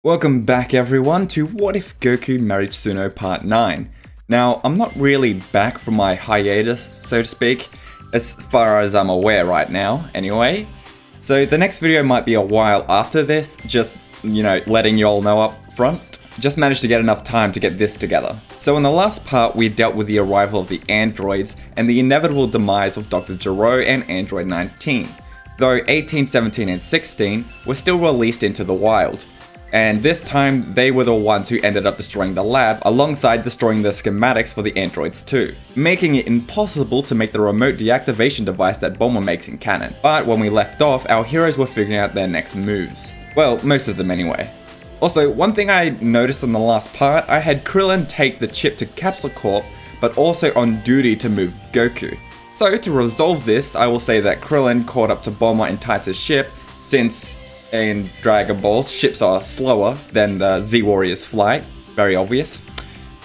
Welcome back everyone to What If Goku Married Suno Part 9. Now, I'm not really back from my hiatus, so to speak, as far as I'm aware right now, anyway. So the next video might be a while after this, just, letting you all know up front. Just managed to get enough time to get this together. So in the last part, we dealt with the arrival of the androids and the inevitable demise of Dr. Gero and Android 19, though 18, 17, and 16 were still released into the wild. And this time, they were the ones who ended up destroying the lab, alongside destroying the schematics for the androids too, making it impossible to make the remote deactivation device that Bulma makes in canon. But when we left off, our heroes were figuring out their next moves. Well, most of them anyway. Also, one thing I noticed in the last part, I had Krillin take the chip to Capsule Corp, but also on duty to move Goku. So to resolve this, I will say that Krillin caught up to Bulma and Tights' ship, since in Dragonball, ships are slower than the Z-Warrior's flight, very obvious,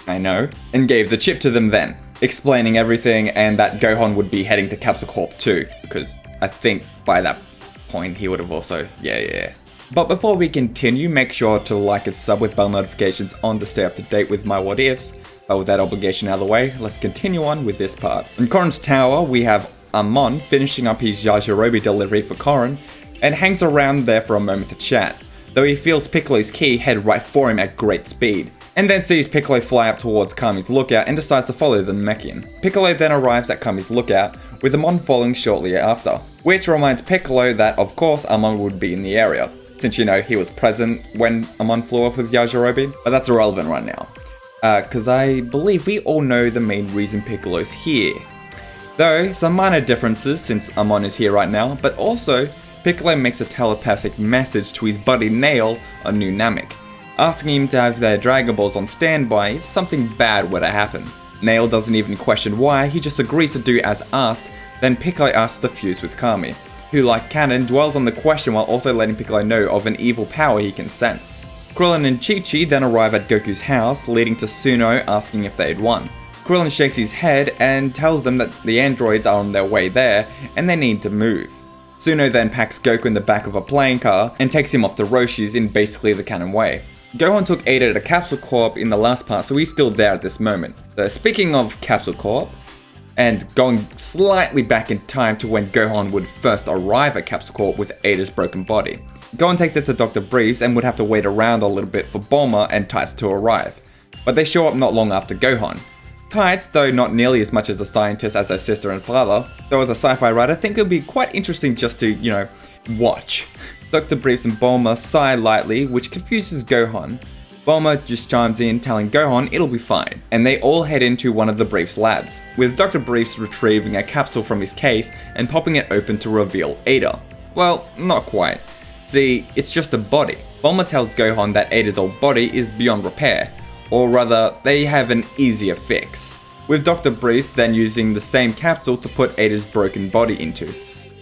I know, and gave the chip to them then, explaining everything and that Gohan would be heading to Capsule Corp too, because I think by that point he would have also, yeah. But before we continue, make sure to like and sub with bell notifications on to stay up to date with my what ifs. But with that obligation out of the way, let's continue on with this part. In Korin's tower, we have Amon finishing up his Yajirobe delivery for Korin, and hangs around there for a moment to chat, though he feels Piccolo's ki head right for him at great speed, and then sees Piccolo fly up towards Kami's lookout and decides to follow the Namekian. Piccolo then arrives at Kami's lookout, with Amon following shortly after, which reminds Piccolo that of course Amon would be in the area, since he was present when Amon flew off with Yajirobe, but that's irrelevant right now, cause I believe we all know the main reason Piccolo's here. Though, some minor differences since Amon is here right now, but also Piccolo makes a telepathic message to his buddy Nail on New Namek, asking him to have their Dragon Balls on standby if something bad were to happen. Nail doesn't even question why, he just agrees to do as asked, then Piccolo asks to fuse with Kami, who like canon dwells on the question while also letting Piccolo know of an evil power he can sense. Krillin and Chi-Chi then arrive at Goku's house, leading to Suno asking if they had won. Krillin shakes his head and tells them that the androids are on their way there and they need to move. Suno then packs Goku in the back of a playing car and takes him off to Roshi's in basically the canon way. Gohan took Ada to Capsule Corp in the last part, so he's still there at this moment. So speaking of Capsule Corp, and going slightly back in time to when Gohan would first arrive at Capsule Corp with Ada's broken body, Gohan takes it to Dr. Briefs and would have to wait around a little bit for Bulma and Tights to arrive, but they show up not long after Gohan. Tights, though not nearly as much as a scientist as her sister and father, though as a sci-fi writer, I think it would be quite interesting just to, watch. Dr. Briefs and Bulma sigh lightly, which confuses Gohan. Bulma just chimes in, telling Gohan it'll be fine, and they all head into one of the Briefs' labs, with Dr. Briefs retrieving a capsule from his case and popping it open to reveal Ada. Well, not quite. See, it's just a body. Bulma tells Gohan that Ada's old body is beyond repair, or rather, they have an easier fix, with Dr. Briefs then using the same capsule to put Ada's broken body into.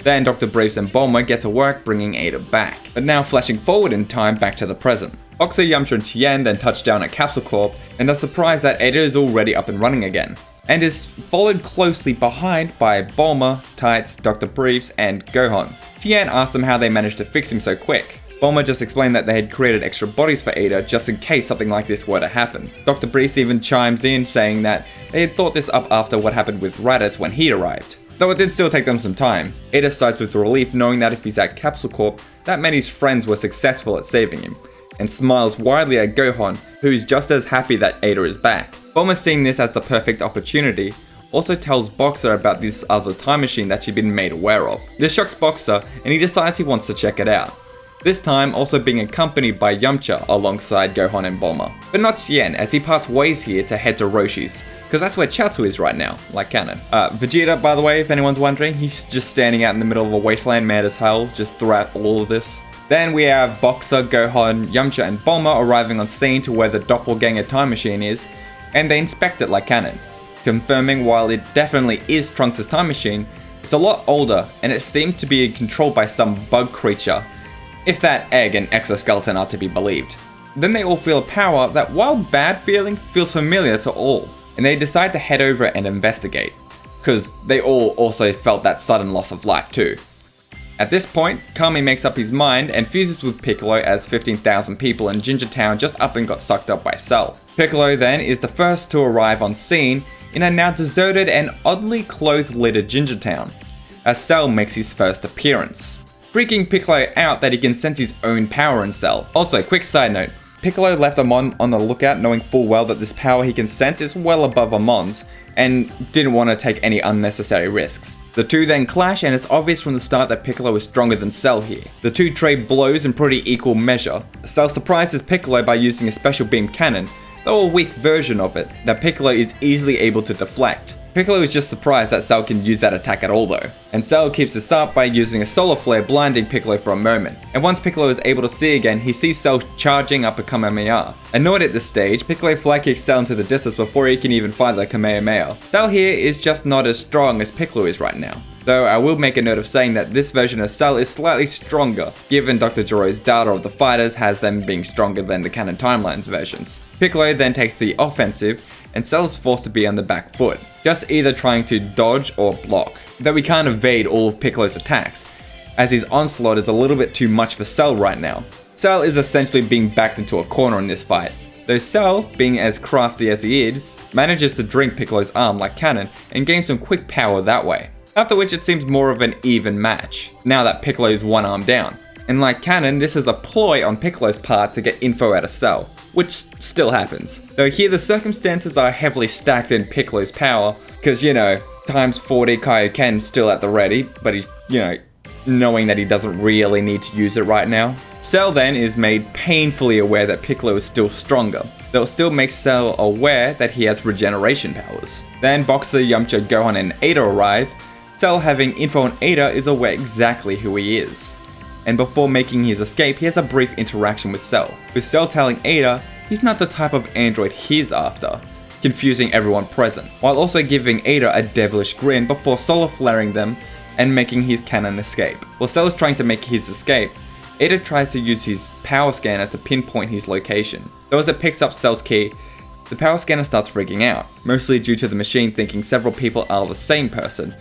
Then Dr. Briefs and Bulma get to work bringing Ada back, but now flashing forward in time back to the present. Boxer, Yamcha and Tien then touch down at Capsule Corp and are surprised that Ada is already up and running again, and is followed closely behind by Bulma, Tights, Dr. Briefs, and Gohan. Tien asks them how they managed to fix him so quick. Bulma just explained that they had created extra bodies for Ada just in case something like this were to happen. Dr. Briefs even chimes in saying that they had thought this up after what happened with Raditz when he arrived, though it did still take them some time. Ada sighs with relief knowing that if he's at Capsule Corp, that meant his friends were successful at saving him, and smiles widely at Gohan, who's just as happy that Ada is back. Bulma, seeing this as the perfect opportunity, also tells Boxer about this other time machine that she'd been made aware of. This shocks Boxer, and he decides he wants to check it out. This time also being accompanied by Yamcha alongside Gohan and Bulma. But not Tien, as he parts ways here to head to Roshi's, because that's where Chaozu is right now, like canon. Vegeta, by the way, if anyone's wondering, he's just standing out in the middle of a wasteland mad as hell, just throughout all of this. Then we have Boxer, Gohan, Yamcha and Bulma arriving on scene to where the doppelganger time machine is, and they inspect it like canon, confirming while it definitely is Trunks' time machine, it's a lot older and it seemed to be controlled by some bug creature, if that egg and exoskeleton are to be believed. Then they all feel a power that, while bad feeling, feels familiar to all, and they decide to head over and investigate, because they all also felt that sudden loss of life too. At this point, Kami makes up his mind and fuses with Piccolo as 15,000 people in Ginger Town just up and got sucked up by Cell. Piccolo then is the first to arrive on scene in a now deserted and oddly clothed littered Ginger Town, as Cell makes his first appearance, freaking Piccolo out that he can sense his own power in Cell. Also, quick side note, Piccolo left Amon on the lookout knowing full well that this power he can sense is well above Amon's, and didn't want to take any unnecessary risks. The two then clash, and it's obvious from the start that Piccolo is stronger than Cell here. The two trade blows in pretty equal measure. Cell surprises Piccolo by using a special beam cannon, though a weak version of it, that Piccolo is easily able to deflect. Piccolo is just surprised that Cell can use that attack at all though, and Cell keeps this up by using a solar flare blinding Piccolo for a moment, and once Piccolo is able to see again, he sees Cell charging up a Kamehameha. Annoyed at this stage, Piccolo fly kicks Cell into the distance before he can even fight the Kamehameha. Cell here is just not as strong as Piccolo is right now, though I will make a note of saying that this version of Cell is slightly stronger, given Dr. Gero's data of the fighters has them being stronger than the canon timelines versions. Piccolo then takes the offensive, and Cell is forced to be on the back foot, just either trying to dodge or block, though he can't evade all of Piccolo's attacks, as his onslaught is a little bit too much for Cell right now. Cell is essentially being backed into a corner in this fight, though Cell, being as crafty as he is, manages to drink Piccolo's arm like cannon and gain some quick power that way, after which it seems more of an even match, now that Piccolo is one arm down. And like canon, this is a ploy on Piccolo's part to get info out of Cell, which still happens. Though here the circumstances are heavily stacked in Piccolo's power, because times 40 Kaioken still at the ready, but he's, knowing that he doesn't really need to use it right now. Cell then is made painfully aware that Piccolo is still stronger, though it still makes Cell aware that he has regeneration powers. Then Boxer, Yamcha, Gohan and Ada arrive. Cell, having info on Ada, is aware exactly who he is. And before making his escape, he has a brief interaction with Cell, with Cell telling Ada he's not the type of android he's after, confusing everyone present, while also giving Ada a devilish grin before solar flaring them and making his cannon escape. While Cell is trying to make his escape, Ada tries to use his power scanner to pinpoint his location. Though as it picks up Cell's key, the power scanner starts freaking out, mostly due to the machine thinking several people are the same person,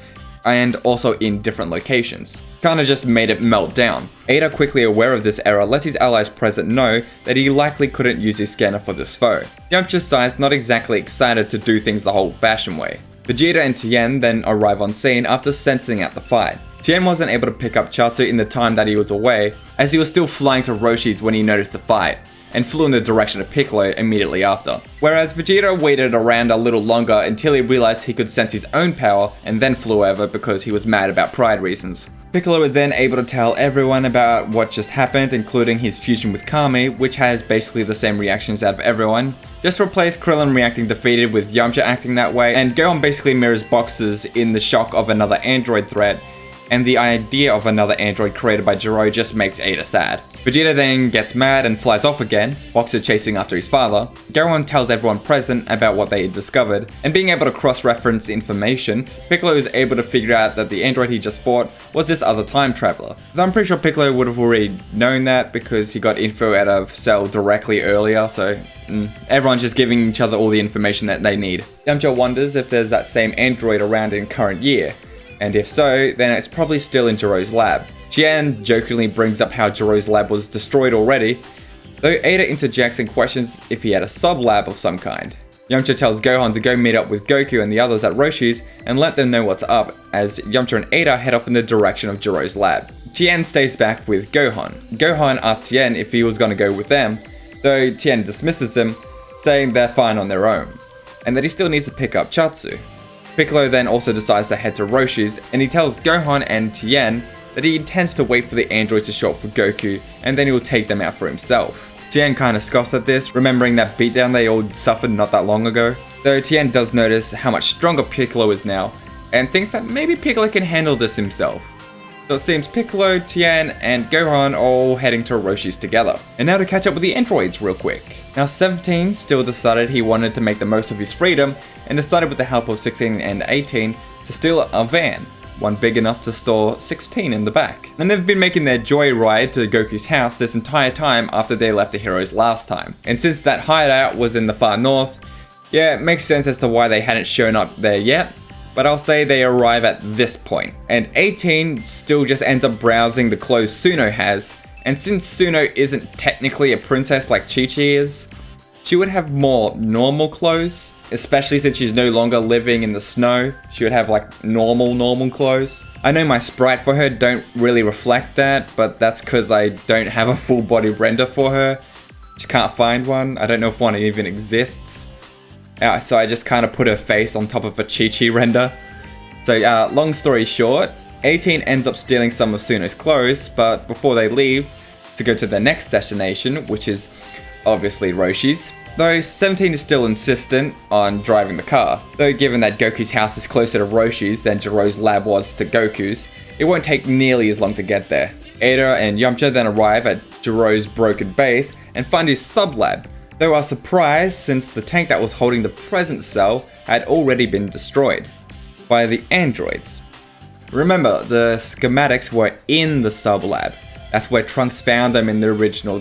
and also in different locations. Kinda just made it melt down. Ada, quickly aware of this error, lets his allies present know that he likely couldn't use his scanner for this foe. Yamcha's side's not exactly excited to do things the old-fashioned way. Vegeta and Tien then arrive on scene after sensing out the fight. Tien wasn't able to pick up Chiaotzu in the time that he was away, as he was still flying to Roshi's when he noticed the fight, and flew in the direction of Piccolo immediately after. Whereas Vegeta waited around a little longer until he realized he could sense his own power and then flew over because he was mad about pride reasons. Piccolo is then able to tell everyone about what just happened, including his fusion with Kami, which has basically the same reactions out of everyone. Just replace Krillin reacting defeated with Yamcha acting that way, and Gohan basically mirrors Boxers in the shock of another android threat, and the idea of another android created by Gero just makes Ada sad. Vegeta then gets mad and flies off again, Boxer chasing after his father. Gohan tells everyone present about what they had discovered, and being able to cross-reference information, Piccolo is able to figure out that the android he just fought was this other time traveler. Though I'm pretty sure Piccolo would have already known that because he got info out of Cell directly earlier, so everyone's just giving each other all the information that they need. Yamcha wonders if there's that same android around in current year, and if so, then it's probably still in Gero's lab. Tien jokingly brings up how Gero's lab was destroyed already, though Ada interjects and questions if he had a sub-lab of some kind. Yamcha tells Gohan to go meet up with Goku and the others at Roshi's and let them know what's up, as Yamcha and Ada head off in the direction of Gero's lab. Tien stays back with Gohan. Gohan asks Tien if he was going to go with them, though Tien dismisses them, saying they're fine on their own, and that he still needs to pick up Chiaotzu. Piccolo then also decides to head to Roshi's, and he tells Gohan and Tien that he intends to wait for the androids to show up for Goku, and then he will take them out for himself. Tien kinda scoffs at this, remembering that beatdown they all suffered not that long ago, though Tien does notice how much stronger Piccolo is now, and thinks that maybe Piccolo can handle this himself. So it seems Piccolo, Tien, and Gohan are all heading to Roshi's together. And now to catch up with the androids real quick. Now 17 still decided he wanted to make the most of his freedom, and decided with the help of 16 and 18 to steal a van, one big enough to store 16 in the back. And they've been making their joyride to Goku's house this entire time after they left the heroes last time. And since that hideout was in the far north, yeah, it makes sense as to why they hadn't shown up there yet. but I'll say they arrive at this point. And 18 still just ends up browsing the clothes Suno has, and since Suno isn't technically a princess like Chi-Chi is, she would have more normal clothes, especially since she's no longer living in the snow. She would have like normal clothes. I know my sprite for her don't really reflect that, but that's because I don't have a full body render for her. Just can't find one. I don't know if one even exists. So I just kind of put her face on top of a Chi-Chi render. So long story short, 18 ends up stealing some of Suno's clothes, but before they leave to go to their next destination, which is obviously Roshi's. Though 17 is still insistent on driving the car. Though given that Goku's house is closer to Roshi's than Jiro's lab was to Goku's, it won't take nearly as long to get there. Ada and Yamcha then arrive at Jiro's broken base and find his sub-lab, though are surprised since the tank that was holding the present cell had already been destroyed by the androids. Remember, the schematics were in the sub-lab. That's where Trunks found them in the original,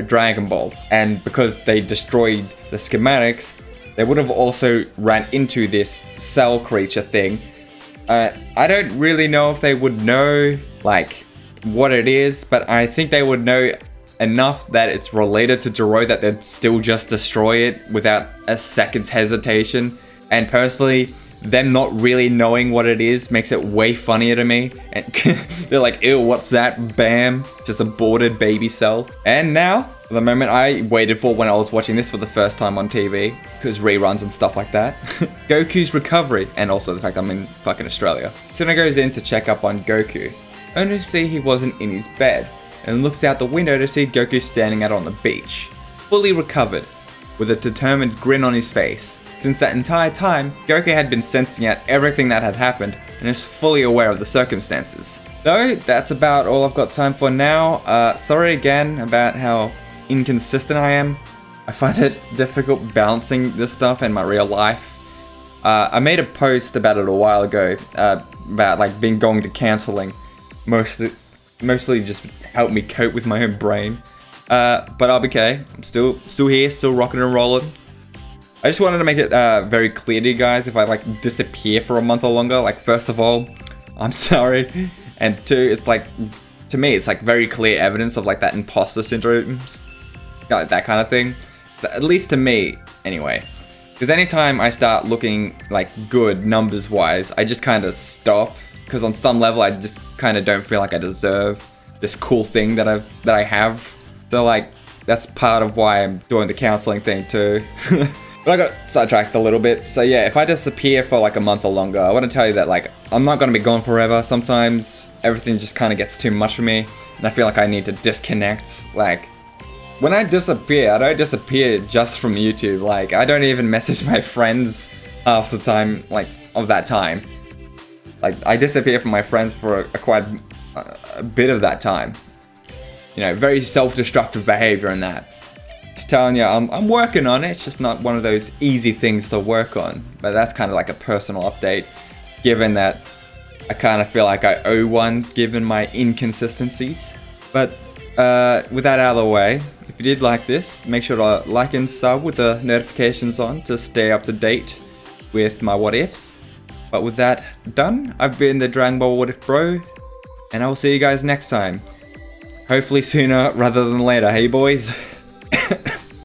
Dragon Ball. And because they destroyed the schematics, they would have also ran into this cell creature thing. I don't really know if they would know, what it is, but I think they would know enough that it's related to Jiro that they'd still just destroy it without a second's hesitation. And personally, them not really knowing what it is makes it way funnier to me. And they're like, ew, what's that? Bam, just a boarded baby cell. And now, the moment I waited for when I was watching this for the first time on TV, because reruns and stuff like that, Goku's recovery, and also the fact I'm in fucking Australia. Suno goes in to check up on Goku, only to see he wasn't in his bed, and looks out the window to see Goku standing out on the beach, fully recovered, with a determined grin on his face. Since that entire time, Goku had been sensing out everything that had happened and is fully aware of the circumstances. Though, that's about all I've got time for now. Sorry again about how inconsistent I am. I find it difficult balancing this stuff in my real life. I made a post about it a while ago, about being going to counseling. Mostly just help me cope with my own brain. But I'll be okay. I'm still here, still rocking and rolling. I just wanted to make it very clear to you guys if I disappear for a month or longer. First of all, I'm sorry, and two, it's to me it's very clear evidence of that imposter syndrome, that kind of thing. So, at least to me, anyway. Because anytime I start looking good numbers wise, I just kind of stop. Because on some level, I just kind of don't feel like I deserve this cool thing that I have. So that's part of why I'm doing the counseling thing too. But I got sidetracked a little bit. So yeah, if I disappear for a month or longer, I want to tell you that I'm not going to be gone forever. Sometimes everything just kind of gets too much for me, and I feel like I need to disconnect. When I disappear, I don't disappear just from YouTube. I don't even message my friends half the time, of that time. I disappear from my friends for quite a bit of that time. Very self-destructive behavior in that. Just telling you, I'm working on it. It's just not one of those easy things to work on. But that's kind of a personal update, given that I kind of feel like I owe one, given my inconsistencies. But with that out of the way, if you did like this, make sure to like and sub with the notifications on to stay up to date with my what ifs. But with that done, I've been the Dragonball What If Bro, and I will see you guys next time. Hopefully sooner rather than later, hey boys?